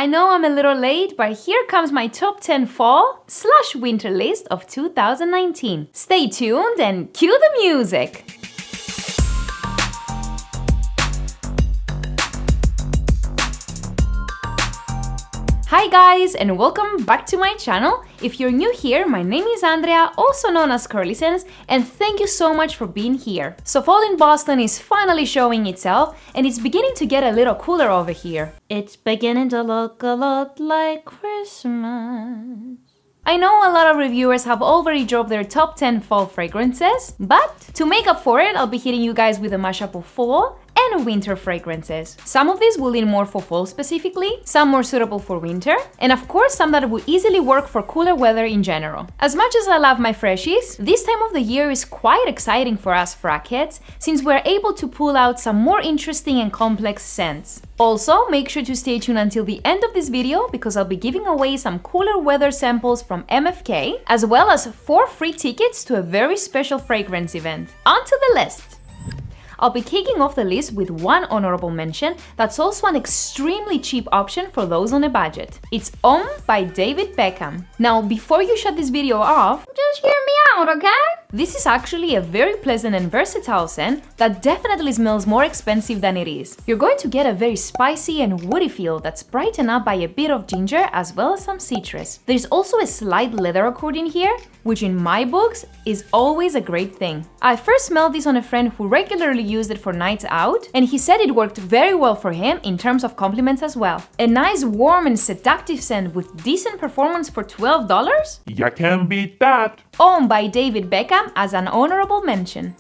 I know I'm a little late, but here comes my top 10 fall/winter list of 2019. Stay tuned and cue the music! Hi guys, and welcome back to my channel. If you're new here, my name is Andrea, also known as Curlysense, and thank you so much for being here. So fall in Boston is finally showing itself, and it's beginning to get a little cooler over here. It's beginning to look a lot like Christmas. I know a lot of reviewers have already dropped their top 10 fall fragrances, but to make up for it, I'll be hitting you guys with a mashup of fall and winter fragrances. Some of these will lean more for fall specifically, some more suitable for winter, and of course some that will easily work for cooler weather in general. As much as I love my freshies, this time of the year is quite exciting for us frac heads, since we're able to pull out some more interesting and complex scents. Also, make sure to stay tuned until the end of this video because I'll be giving away some cooler weather samples from MFK, as well as 4 free tickets to a very special fragrance event. On to the list! I'll be kicking off the list with one honorable mention that's also an extremely cheap option for those on a budget. It's Uomo by David Beckham. Now, before you shut this video off, just hear me out, okay? This is actually a very pleasant and versatile scent that definitely smells more expensive than it is. You're going to get a very spicy and woody feel that's brightened up by a bit of ginger as well as some citrus. There's also a slight leather accord in here, which in my books is always a great thing. I first smelled this on a friend who regularly used it for nights out, and he said it worked very well for him in terms of compliments as well. A nice warm and seductive scent with decent performance for $12? You can't beat that! Owned by David Beckham as an honorable mention.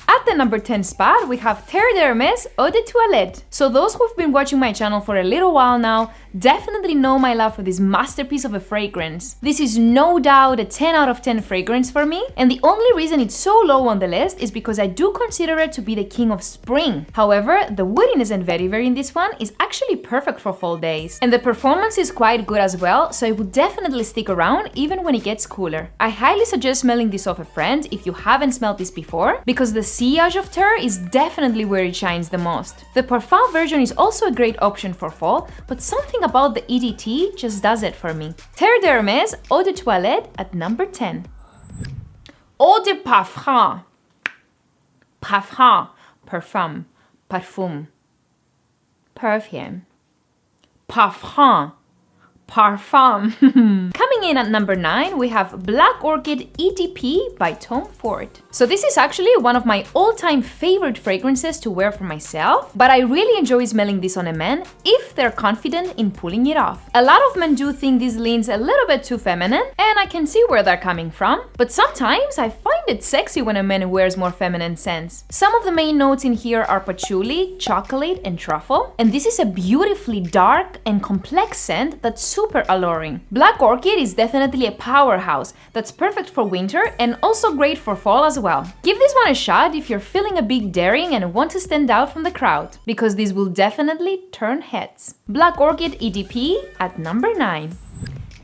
At the number 10 spot, we have Thierry Eau de Toilette. So those who've been watching my channel for a little while now definitely know my love for this masterpiece of a fragrance. This is no doubt a 10 out of 10 fragrance for me, and the only reason it's so low on the list is because I do consider it to be the king of spring. However, the woodiness and vetiver in this one is actually perfect for fall days, and the performance is quite good as well, so it would definitely stick around even when it gets cooler. I highly suggest smelling this off a friend if you haven't smelled this before, because the sillage of Thierry is definitely where it shines the most. The parfum version is also a great option for fall, but something about the EDT just does it for me. Thierry Eau de Toilette at number 10. Eau de Parfum. Parfum. Parfum. Parfum. Perfume. Parfum. Parfum. Coming in at number 9, we have Black Orchid EDP by Tom Ford. So this is actually one of my all-time favorite fragrances to wear for myself, but I really enjoy smelling this on a man if they're confident in pulling it off. A lot of men do think this leans a little bit too feminine, and I can see where they're coming from, but sometimes I find it sexy when a man wears more feminine scents. Some of the main notes in here are patchouli, chocolate, and truffle, and this is a beautifully dark and complex scent that's super alluring. Black Orchid is definitely a powerhouse that's perfect for winter and also great for fall as well. Give this one a shot if you're feeling a bit daring and want to stand out from the crowd, because this will definitely turn heads. Black Orchid EDP at number 9.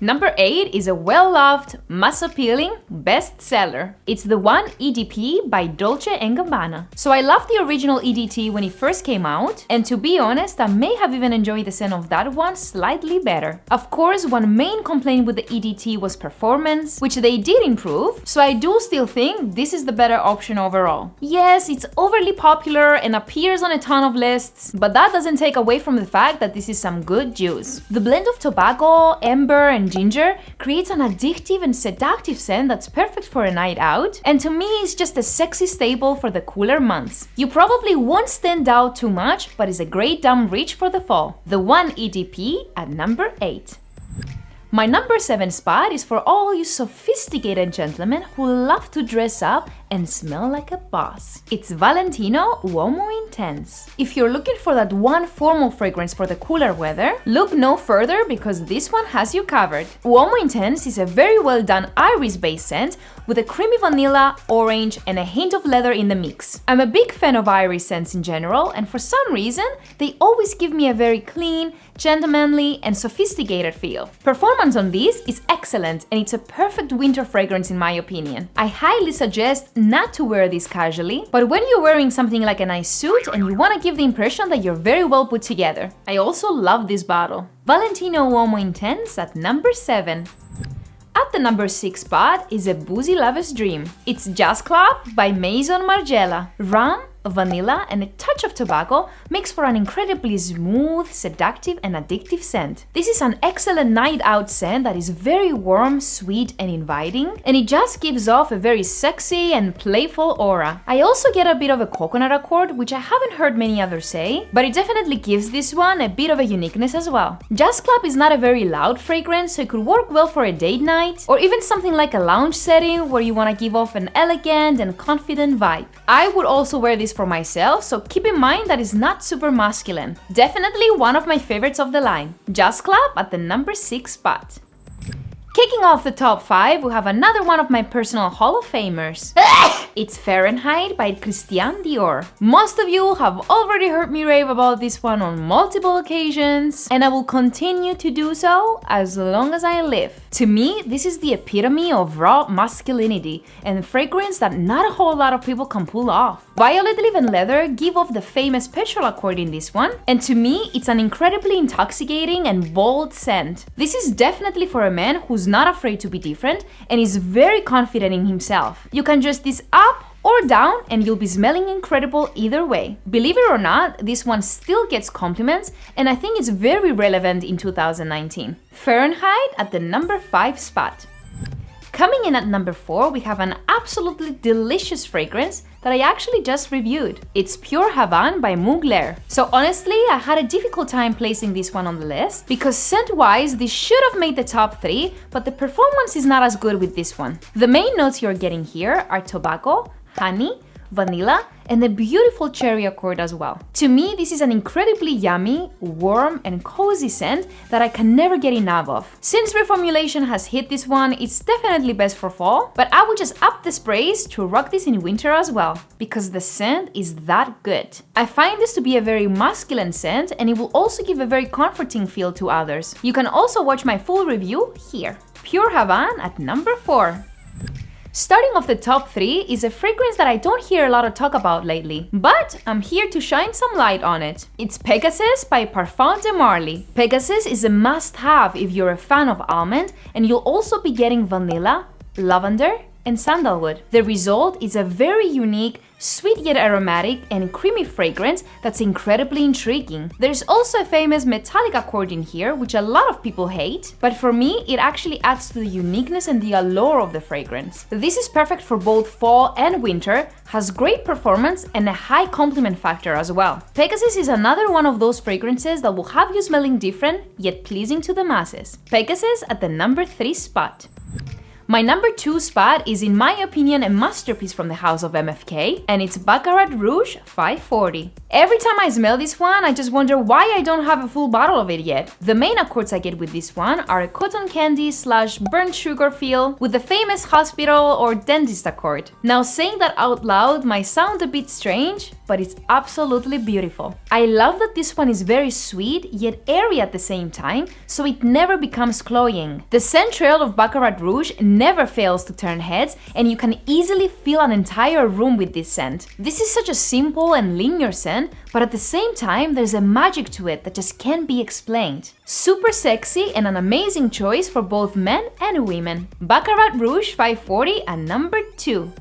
Number 8 is a well-loved, mass-appealing bestseller. It's the One EDP by Dolce & Gabbana. So I loved the original EDT when it first came out, and to be honest, I may have even enjoyed the scent of that one slightly better. Of course, one main complaint with the EDT was performance, which they did improve, so I do still think this is the better option overall. Yes, it's overly popular and appears on a ton of lists, but that doesn't take away from the fact that this is some good juice. The blend of tobacco, amber, and ginger creates an addictive and seductive scent that's perfect for a night out, and to me it's just a sexy staple for the cooler months. You probably won't stand out too much, but it's a great dumb reach for the fall. The One EDP at number 8. My number 7 spot is for all you sophisticated gentlemen who love to dress up and smell like a boss. It's Valentino Uomo Intense. If you're looking for that one formal fragrance for the cooler weather, look no further because this one has you covered. Uomo Intense is a very well done iris-based scent with a creamy vanilla, orange, and a hint of leather in the mix. I'm a big fan of iris scents in general, and for some reason, they always give me a very clean, gentlemanly, and sophisticated feel. Performance on this is excellent, and it's a perfect winter fragrance in my opinion. I highly suggest not to wear this casually, but when you're wearing something like a nice suit and you want to give the impression that you're very well put together. I also love this bottle. Valentino Uomo Intense at number 7. At the number 6 spot is a boozy lover's dream. It's Jazz Club by Maison Margiela. Rum, vanilla, and a touch of tobacco makes for an incredibly smooth, seductive, and addictive scent. This is an excellent night out scent that is very warm, sweet, and inviting, and it just gives off a very sexy and playful aura. I also get a bit of a coconut accord, which I haven't heard many others say, but it definitely gives this one a bit of a uniqueness as well. Jazz Club is not a very loud fragrance, so it could work well for a date night, or even something like a lounge setting where you want to give off an elegant and confident vibe. I would also wear this for myself, so keep in mind that it's not super masculine. Definitely one of my favorites of the line. Jazz Club at the number 6 spot. Kicking off the top 5, we have another one of my personal Hall of Famers. It's Fahrenheit by Christian Dior. Most of you have already heard me rave about this one on multiple occasions, and I will continue to do so as long as I live. To me, this is the epitome of raw masculinity and a fragrance that not a whole lot of people can pull off. Violet leaf and leather give off the famous petrol accord in this one, and to me, it's an incredibly intoxicating and bold scent. This is definitely for a man who's not afraid to be different and is very confident in himself. You can dress this up or down and you'll be smelling incredible either way. Believe it or not, this one still gets compliments, and I think it's very relevant in 2019. Fahrenheit at the number 5 spot. Coming in at number 4, we have an absolutely delicious fragrance that I actually just reviewed. It's Pure Havane by Mugler. So honestly, I had a difficult time placing this one on the list because scent-wise, this should have made the top 3, but the performance is not as good with this one. The main notes you're getting here are tobacco, honey, vanilla, and a beautiful cherry accord as well. To me, this is an incredibly yummy, warm, and cozy scent that I can never get enough of. Since reformulation has hit this one, it's definitely best for fall, but I would just up the sprays to rock this in winter as well, because the scent is that good. I find this to be a very masculine scent, and it will also give a very comforting feel to others. You can also watch my full review here. Pure Havane at number 4. Starting off the top 3 is a fragrance that I don't hear a lot of talk about lately, but I'm here to shine some light on it. It's Pegasus by Parfum de Marly. Pegasus is a must-have if you're a fan of almond, and you'll also be getting vanilla, lavender, and sandalwood. The result is a very unique, sweet yet aromatic and creamy fragrance that's incredibly intriguing. There's also a famous metallic accord in here, which a lot of people hate, but for me, it actually adds to the uniqueness and the allure of the fragrance. This is perfect for both fall and winter, has great performance and a high compliment factor as well. Pegasus is another one of those fragrances that will have you smelling different, yet pleasing to the masses. Pegasus at the number 3 spot. My number 2 spot is, in my opinion, a masterpiece from the house of MFK, and it's Baccarat Rouge 540. Every time I smell this one, I just wonder why I don't have a full bottle of it yet. The main accords I get with this one are a cotton candy / burnt sugar feel with the famous hospital or dentist accord. Now, saying that out loud might sound a bit strange, but it's absolutely beautiful. I love that this one is very sweet yet airy at the same time, so it never becomes cloying. The scent trail of Baccarat Rouge never fails to turn heads, and you can easily fill an entire room with this scent. This is such a simple and linear scent, but at the same time, there's a magic to it that just can't be explained. Super sexy and an amazing choice for both men and women. Baccarat Rouge 540 at number 2.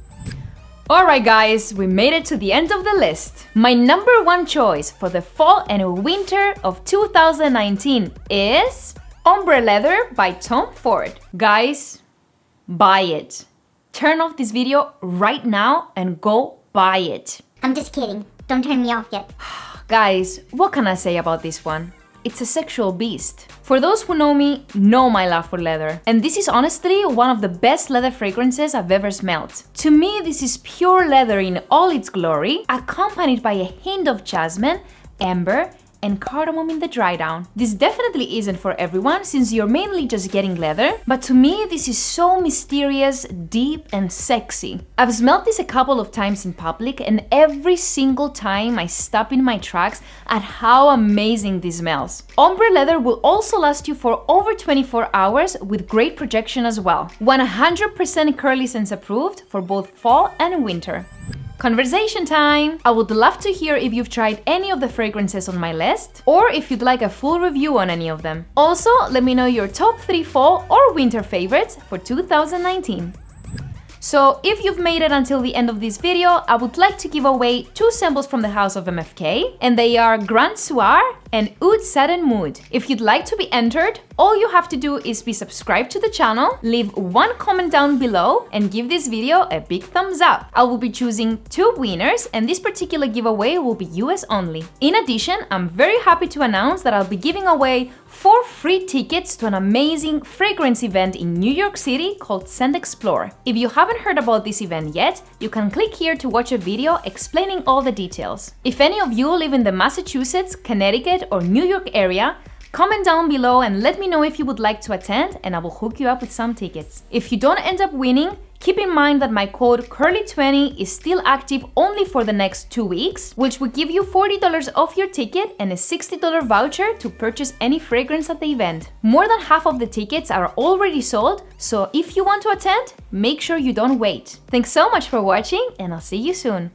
Alright guys, we made it to the end of the list. My number 1 choice for the fall and winter of 2019 is Ombre Leather by Tom Ford. Guys, buy it. Turn off this video right now and go buy it. I'm just kidding. Don't turn me off yet. Guys, what can I say about this one? It's a sexual beast. For those who know me, know my love for leather. And this is honestly one of the best leather fragrances I've ever smelled. To me, this is pure leather in all its glory, accompanied by a hint of jasmine, amber, and cardamom in the dry down. This definitely isn't for everyone since you're mainly just getting leather, but to me this is so mysterious, deep and sexy. I've smelled this a couple of times in public and every single time I stop in my tracks at how amazing this smells. Ombre leather will also last you for over 24 hours with great projection as well. 100% Curly Sense approved for both fall and winter. Conversation time! I would love to hear if you've tried any of the fragrances on my list, or if you'd like a full review on any of them. Also, let me know your top 3 fall or winter favorites for 2019. So if you've made it until the end of this video, I would like to give away 2 samples from the house of MFK, and they are Grand Soir and Oud Satin Mood. If you'd like to be entered, all you have to do is be subscribed to the channel, leave 1 comment down below, and give this video a big thumbs up. I will be choosing 2 winners, and this particular giveaway will be US only. In addition, I'm very happy to announce that I'll be giving away 4 free tickets to an amazing fragrance event in New York City called Scent Explore. If you haven't heard about this event yet, you can click here to watch a video explaining all the details. If any of you live in the Massachusetts, Connecticut, or New York area, comment down below and let me know if you would like to attend, and I will hook you up with some tickets. If you don't end up winning, keep in mind that my code CURLY20 is still active only for the next 2 weeks, which will give you $40 off your ticket and a $60 voucher to purchase any fragrance at the event. More than half of the tickets are already sold, so if you want to attend, make sure you don't wait. Thanks so much for watching, and I'll see you soon.